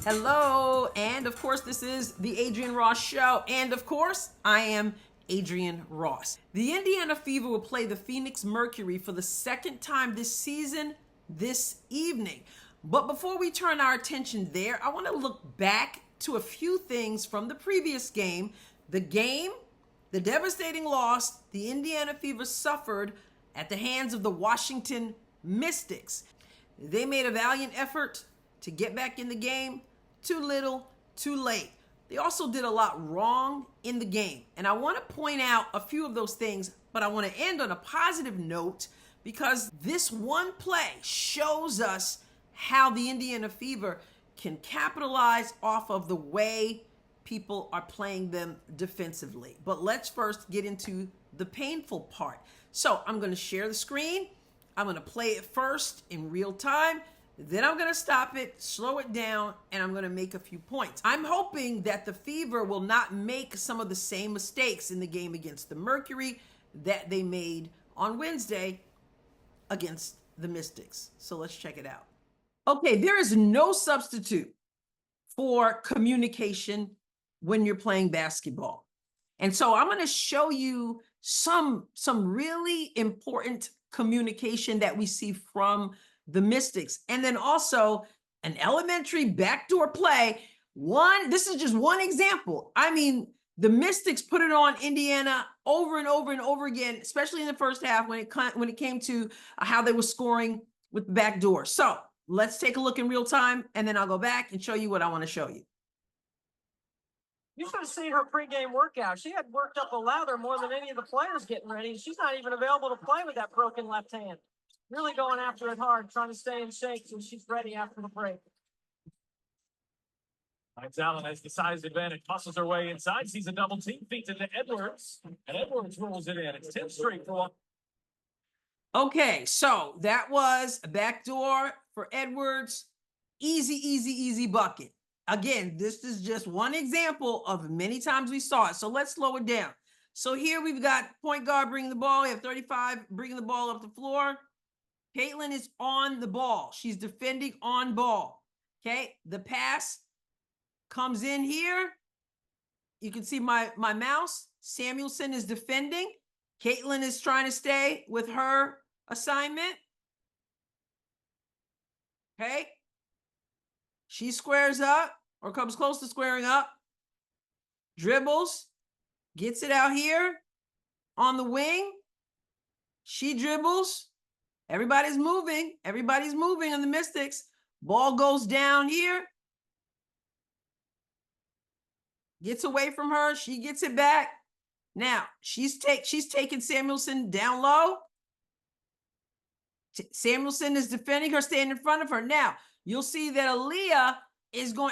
Hello, and of course, this is the Adrienne Ross Show, and of course, I am Adrienne Ross. The Indiana Fever will play the Phoenix Mercury for the second time this season this evening. But before we turn our attention there, I want to look back to a few things from the previous game. The devastating loss the Indiana Fever suffered at the hands of the Washington Mystics. They made a valiant effort to get back in the game. Too little, too late. They also did a lot wrong in the game. And I want to point out a few of those things, but I want to end on a positive note because this one play shows us how the Indiana Fever can capitalize off of the way people are playing them defensively. But let's first get into the painful part. So I'm going to share the screen. I'm going to play it first in real time. Then I'm going to stop it, slow it down, and I'm going to make a few points. I'm hoping that the Fever will not make some of the same mistakes in the game against the Mercury that they made on Wednesday against the Mystics. So let's check it out. Okay, there is no substitute for communication when you're playing basketball. And so I'm going to show you some really important communication that we see from the Mystics, and then also an elementary backdoor play. This is just one example. I mean, the Mystics put it on Indiana over and over and over again, especially in the first half when it came to how they were scoring with the backdoor. So let's take a look in real time, and then I'll go back and show you what I want to show you. You should have seen her pregame workout. She had worked up a lather more than any of the players getting ready. She's not even available to play with that broken left hand. Really going after it hard, trying to stay in shape so she's ready after the break. Finds Allen has the size advantage, muscles her way inside, sees a double team, feeds it to Edwards, and Edwards rolls it in. It's 10 straight for one. Okay, so that was a backdoor for Edwards. Easy bucket. Again, this is just one example of many times we saw it. So let's slow it down. So here we've got point guard bringing the ball. We have 35 bringing the ball up the floor. Caitlin is on the ball. She's defending on ball. Okay, the pass comes in here. You can see my mouse. Samuelson is defending. Caitlin is trying to stay with her assignment. Okay. She squares up or comes close to squaring up. Dribbles. Gets it out here on the wing. She dribbles. Everybody's moving. Everybody's moving on the Mystics. Ball goes down here. Gets away from her. She gets it back. Now, she's taking Samuelson down low. Samuelson is defending her, staying in front of her. Now, you'll see that Aaliyah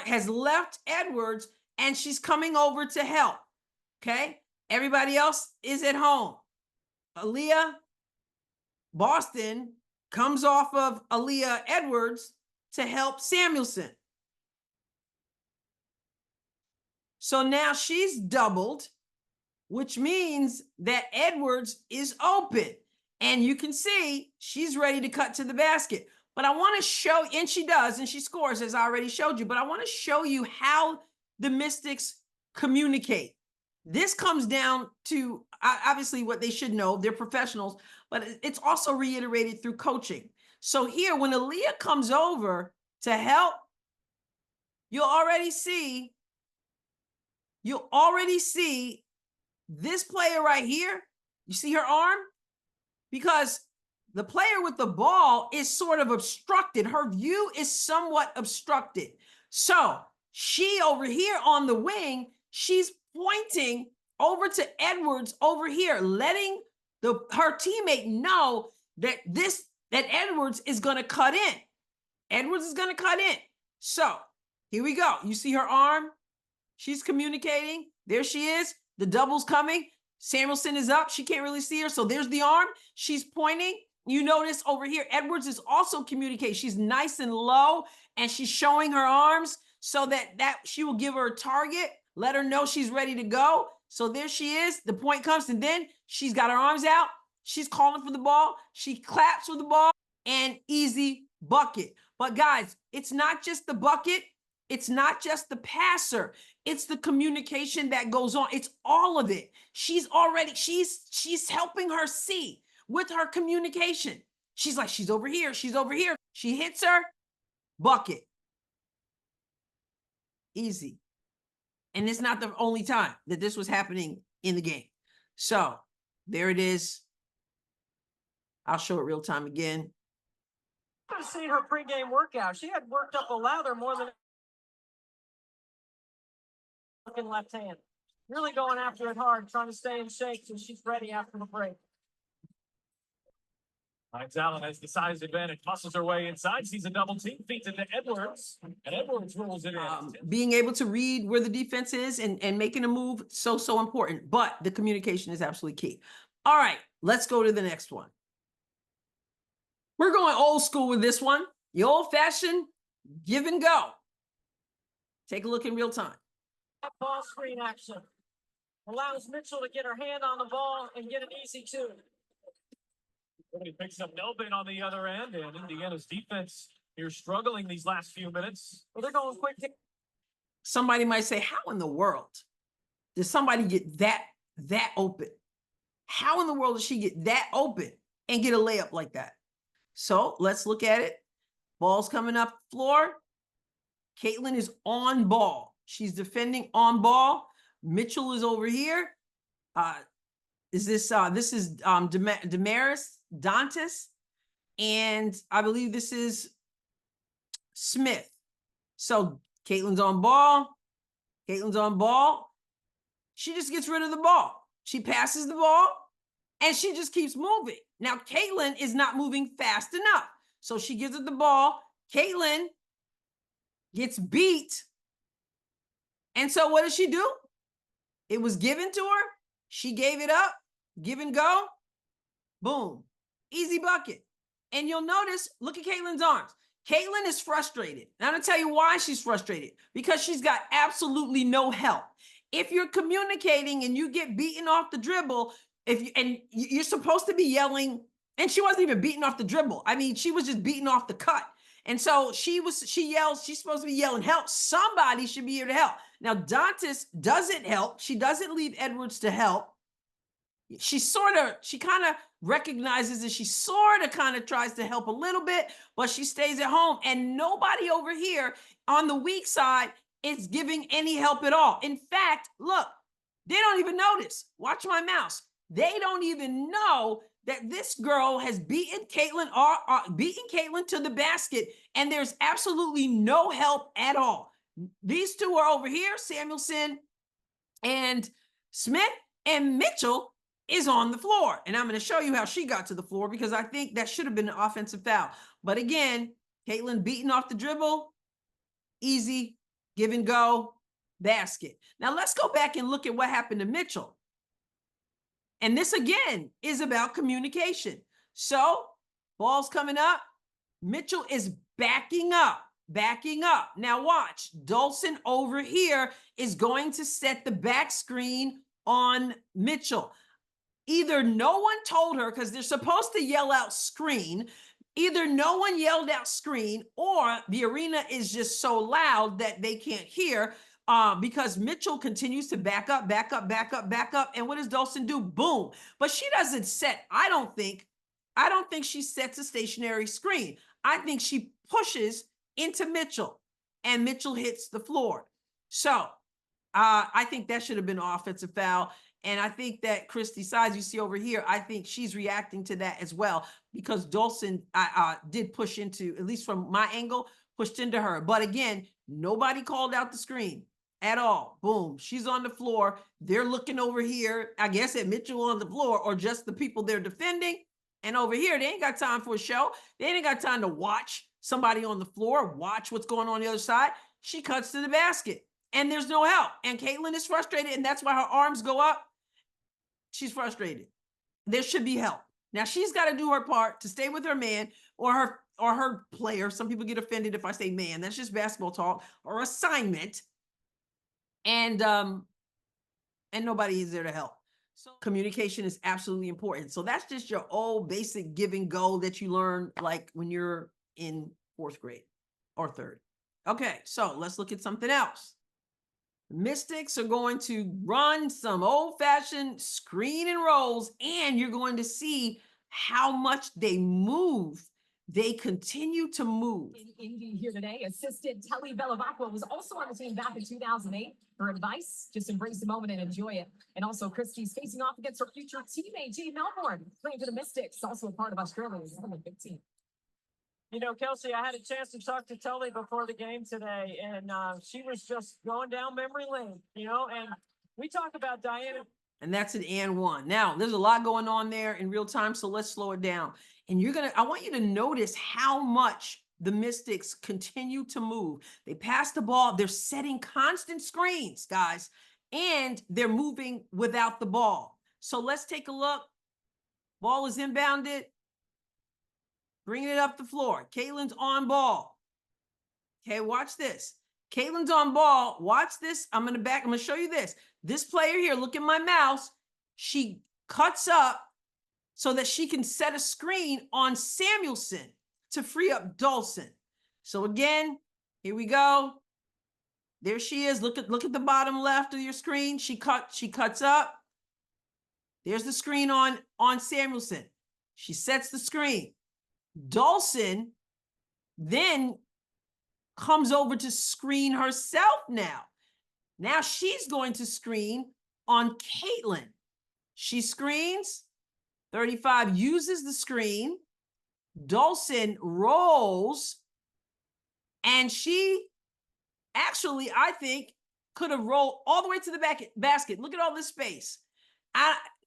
has left Edwards, and she's coming over to help. Okay? Everybody else is at home. Aaliyah Boston comes off of Aaliyah Edwards to help Samuelson. So now she's doubled, which means that Edwards is open. And you can see she's ready to cut to the basket. But I want to show, and she does, and she scores, as I already showed you. But I want to show you how the Mystics communicate. This comes down to, obviously, what they should know. They're professionals, but it's also reiterated through coaching. So here, when Aaliyah comes over to help, you'll already see this player right here. You see her arm? Because the player with the ball is sort of obstructed. Her view is somewhat obstructed. So she over here on the wing, she's pointing over to Edwards over here, letting her teammate know that Edwards is going to cut in. Edwards is going to cut in. So here we go. You see her arm? She's communicating. There she is. The double's coming. Samuelson is up. She can't really see her. So there's the arm. She's pointing. You notice over here, Edwards is also communicating. She's nice and low, and she's showing her arms so that she will give her a target, let her know she's ready to go. So there she is. The point comes, and then she's got her arms out. She's calling for the ball. She claps for the ball, and easy bucket. But guys, it's not just the bucket. It's not just the passer. It's the communication that goes on. It's all of it. She's helping her see with her communication. She's like, she's over here. She's over here. She hits her, bucket. Easy. And it's not the only time that this was happening in the game. So there it is. I'll show it real time again. I've seen her pregame workout. She had worked up a lather more than looking left hand. Really going after it hard, trying to stay in shape so she's ready after the break. Finds Allen has the size advantage, muscles her way inside, sees a double team, feeds it to Edwards, and Edwards rolls it in. Being able to read where the defense is and making a move, so important. But the communication is absolutely key. All right, let's go to the next one. We're going old school with this one. The old-fashioned give and go. Take a look in real time. Ball screen action allows Mitchell to get her hand on the ball and get an easy two. He picks up Nelbin on the other end, and Indiana's defense here struggling these last few minutes. Well, they're going quick. Somebody might say, how in the world did somebody get that open? How in the world did she get that open and get a layup like that? So let's look at it. Ball's coming up floor. Caitlin is on ball. She's defending on ball. Mitchell is over here. This is Damaris Dantas, and I believe this is Smith. So Caitlin's on ball. Caitlin's on ball. She just gets rid of the ball. She passes the ball, and she just keeps moving. Now, Caitlin is not moving fast enough. So she gives her the ball. Caitlin gets beat. And so what does she do? It was given to her. She gave it up. Give and go. Boom. Easy bucket. And you'll notice, look at Caitlin's arms. Caitlin is frustrated. And I'm going to tell you why she's frustrated. Because she's got absolutely no help. If you're communicating and you get beaten off the dribble, you're supposed to be yelling, and she wasn't even beaten off the dribble. I mean, she was just beaten off the cut. And so she yells, she's supposed to be yelling, help. Somebody should be here to help. Now, Dantas doesn't help. She doesn't leave Edwards to help. She kind of recognizes that she kind of tries to help a little bit, but she stays at home. And nobody over here on the weak side is giving any help at all. In fact, look, they don't even notice. Watch my mouse. They don't even know that this girl has beaten Caitlin to the basket, and there's absolutely no help at all. These two are over here, Samuelson and Smith, and Mitchell is on the floor. And I'm going to show you how she got to the floor, because I think that should have been an offensive foul. But again, Caitlin beating off the dribble, easy, give and go, basket. Now let's go back and look at what happened to Mitchell. And this again is about communication. So ball's coming up. Mitchell is backing up. Now watch, Dolson over here is going to set the back screen on Mitchell. Either no one told her, because they're supposed to yell out screen. Either no one yelled out screen, or the arena is just so loud that they can't hear, because Mitchell continues to back up. And what does Dolson do? Boom. But she doesn't set, I don't think she sets a stationary screen. I think she pushes into Mitchell, and Mitchell hits the floor. So I think that should have been an offensive foul. And I think that Christy Sides, you see over here, I think she's reacting to that as well, because Dolson did push into, at least from my angle, pushed into her. But again, nobody called out the screen at all. Boom, she's on the floor. They're looking over here, I guess, at Mitchell on the floor, or just the people they're defending. And over here, they ain't got time for a show. They ain't got time to watch somebody on the floor, watch what's going on the other side. She cuts to the basket, and there's no help. And Caitlin is frustrated, and that's why her arms go up. She's frustrated. There should be help. Now she's got to do her part to stay with her man, or her player. Some people get offended if I say man. That's just basketball talk, or assignment. And nobody is there to help. So communication is absolutely important. So that's just your old basic give and go that you learn like when you're in 4th grade or 3rd. Okay, so let's look at something else. The Mystics are going to run some old-fashioned screen and rolls, and you're going to see how much they move. They continue to move. In Indy here today, assistant Telly Bellavacqua was also on the team back in 2008. Her advice, just embrace the moment and enjoy it. And also, Christie's facing off against her future teammate, G. Melbourne, playing for the Mystics, also a part of Australia's big team. You know, Kelsey, I had a chance to talk to Tully before the game today, and she was just going down memory lane, you know, and we talk about Diana. And that's an and one. Now, there's a lot going on there in real time, so let's slow it down. And I want you to notice how much the Mystics continue to move. They pass the ball, they're setting constant screens, guys, and they're moving without the ball. So let's take a look. Ball is inbounded. Bringing it up the floor. Caitlin's on ball. Okay, watch this. Caitlin's on ball. Watch this. I'm going to show you this. This player here, look at my mouse. She cuts up so that she can set a screen on Samuelson to free up Dawson. So again, here we go. There she is. Look at the bottom left of your screen. She cuts up. There's the screen on Samuelson. She sets the screen. Dawson then comes over to screen herself now. Now she's going to screen on Caitlin. She screens. 35 uses the screen. Dawson rolls. And she actually, I think, could have rolled all the way to the basket. Look at all this space.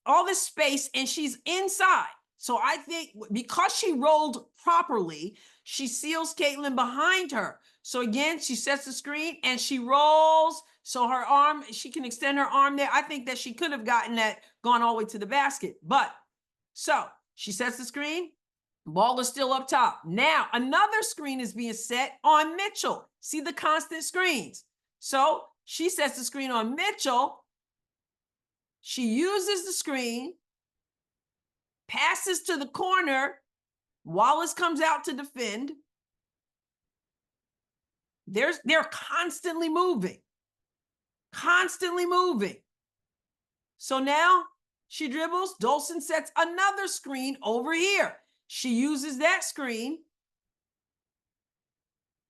All this space, and she's inside. So I think because she rolled properly, she seals Caitlin behind her. So again, she sets the screen and she rolls. So her arm, she can extend her arm there. I think that she could have gone all the way to the basket. But so she sets the screen. Ball is still up top. Now another screen is being set on Mitchell. See the constant screens. So she sets the screen on Mitchell. She uses the screen. Passes to the corner. Wallace comes out to defend. They're constantly moving. Constantly moving. So now she dribbles. Dawson sets another screen over here. She uses that screen.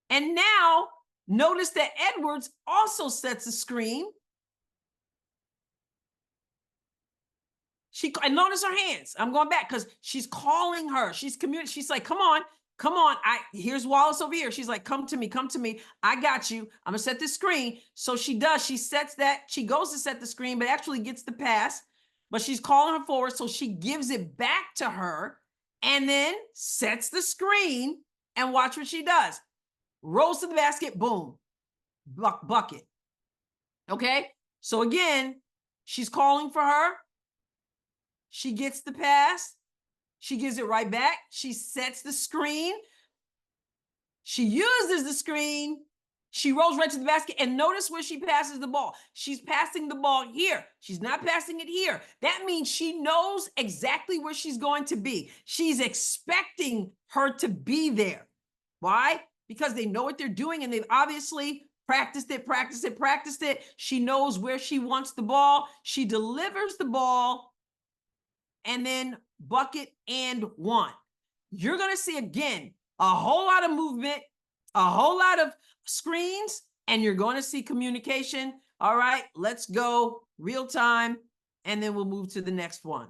And now notice that Edwards also sets a screen. And notice her hands. I'm going back because she's calling her. She's communicating. She's like, come on. Here's Wallace over here. She's like, come to me. I got you. I'm going to set this screen. So she does. She sets that. She goes to set the screen, but actually gets the pass. But she's calling her forward. So she gives it back to her and then sets the screen. And watch what she does. Rolls to the basket. Boom. Bucket. Okay. So again, she's calling for her. She gets the pass. She gives it right back. She sets the screen. She uses the screen. She rolls right to the basket. And notice where she passes the ball. She's passing the ball here. She's not passing it here. That means she knows exactly where she's going to be. She's expecting her to be there. Why? Because they know what they're doing and they've obviously practiced it. She knows where she wants the ball. She delivers the ball. And then bucket and one. You're going to see again a whole lot of movement, a whole lot of screens, and you're going to see communication. All right, let's go real time, and then we'll move to the next one.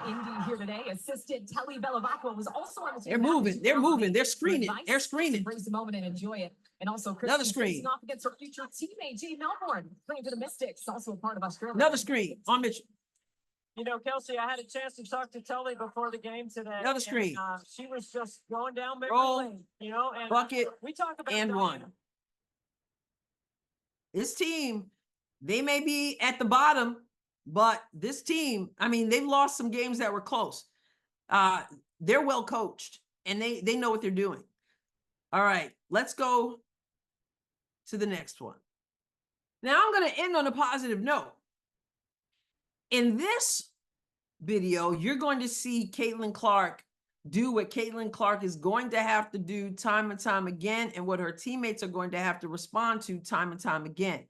Indy here today, assistant Telly Bellavacqua was also on the team. They're moving, they're screening, Embrace the moment and enjoy it. And also, another screen facing off against her future teammate, G. Melbourne, playing for the Mystics, also a part of Australia. Another screen on Mitchell. You know, Kelsey, I had a chance to talk to Tully before the game today. Another screen. And, she was just going down memory lane, you know, and bucket we talk about and Diana. one. This team, they may be at the bottom, but this team, I mean, they've lost some games that were close. They're well coached and they know what they're doing. All right, let's go to the next one. Now I'm going to end on a positive note. In this video, you're going to see Caitlin Clark do what Caitlin Clark is going to have to do time and time again, and what her teammates are going to have to respond to time and time again.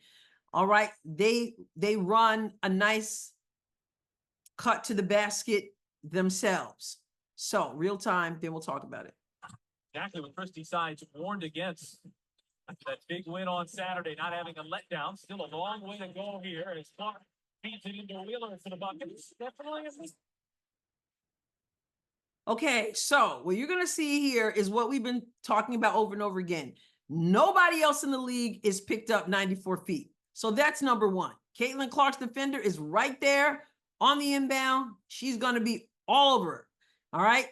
All right, they run a nice cut to the basket themselves. So real time, then we'll talk about it. Exactly what Christie Sides warned against. That big win on Saturday, not having a letdown. Still a long way to go here as Clark feeds it into Wheeler for the buckets. Definitely. Okay, so what you're gonna see here is what we've been talking about over and over again. Nobody else in the league is picked up 94 feet. So that's number one. Caitlin Clark's defender is right there on the inbound. She's gonna be all over her. All right.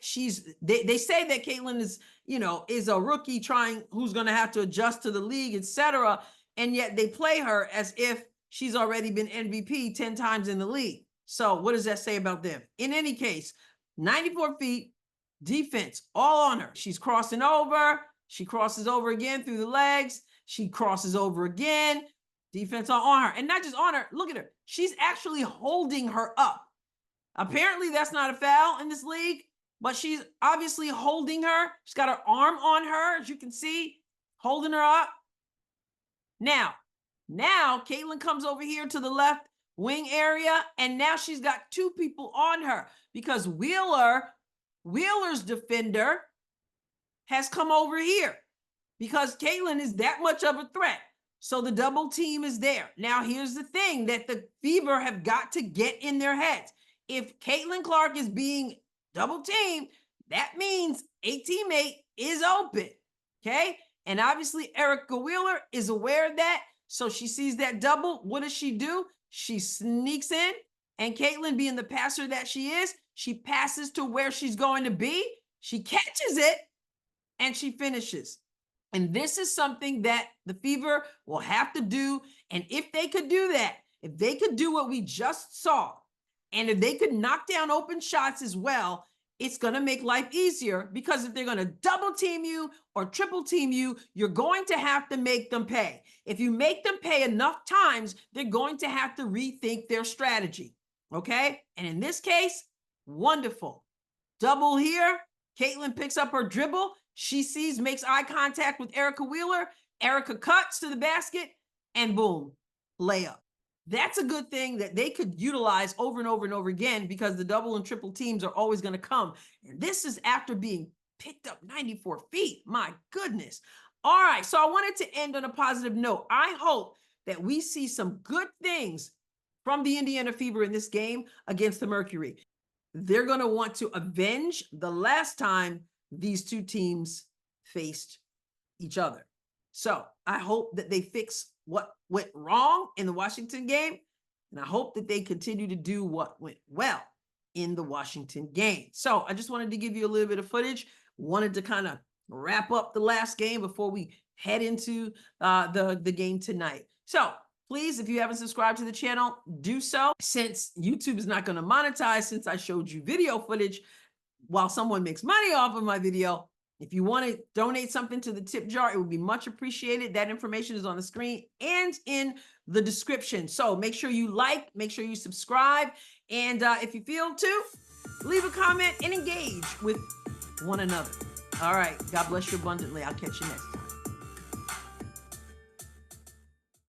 They say that Caitlin is a rookie who's gonna have to adjust to the league, etc. And yet they play her as if she's already been MVP 10 times in the league. So what does that say about them? In any case, 94 feet, defense all on her. She's crossing over. She crosses over again through the legs. She crosses over again. Defense on her. And not just on her. Look at her. She's actually holding her up. Apparently that's not a foul in this league, but she's obviously holding her. She's got her arm on her, as you can see, holding her up. Now Caitlin comes over here to the left wing area, and now she's got two people on her because Wheeler's defender has come over here because Caitlin is that much of a threat. So the double team is there. Now, here's the thing that the Fever have got to get in their heads. If Caitlin Clark is being double teamed, that means a teammate is open, okay? And obviously, Erica Wheeler is aware of that. So she sees that double. What does she do? She sneaks in, and Caitlin, being the passer that she is, she passes to where she's going to be. She catches it, and she finishes. And this is something that the Fever will have to do. And if they could do that, if they could do what we just saw, and if they could knock down open shots as well, it's going to make life easier, because if they're going to double team you or triple team you, you're going to have to make them pay. If you make them pay enough times, they're going to have to rethink their strategy. Okay. And in this case, wonderful. Double here. Caitlin picks up her dribble. She sees, makes eye contact with Erica Wheeler. Erica cuts to the basket, and boom, layup. That's a good thing that they could utilize over and over and over again, because the double and triple teams are always going to come. And this is after being picked up 94 feet. My goodness. All right. So I wanted to end on a positive note. I hope that we see some good things from the Indiana Fever in this game against the Mercury. They're going to want to avenge the last time these two teams faced each other. So I hope that they fix what went wrong in the Washington game, and I hope that they continue to do what went well in the Washington game. So I just wanted to give you a little bit of footage. Wanted to kind of wrap up the last game before we head into the game tonight. So please, if you haven't subscribed to the channel, do so. Since YouTube is not going to monetize, since I showed you video footage while someone makes money off of my video, if you want to donate something to the tip jar, it would be much appreciated. That information is on the screen and in the description. So make sure you like, make sure you subscribe. And if you feel to, leave a comment and engage with one another. All right. God bless you abundantly. I'll catch you next time.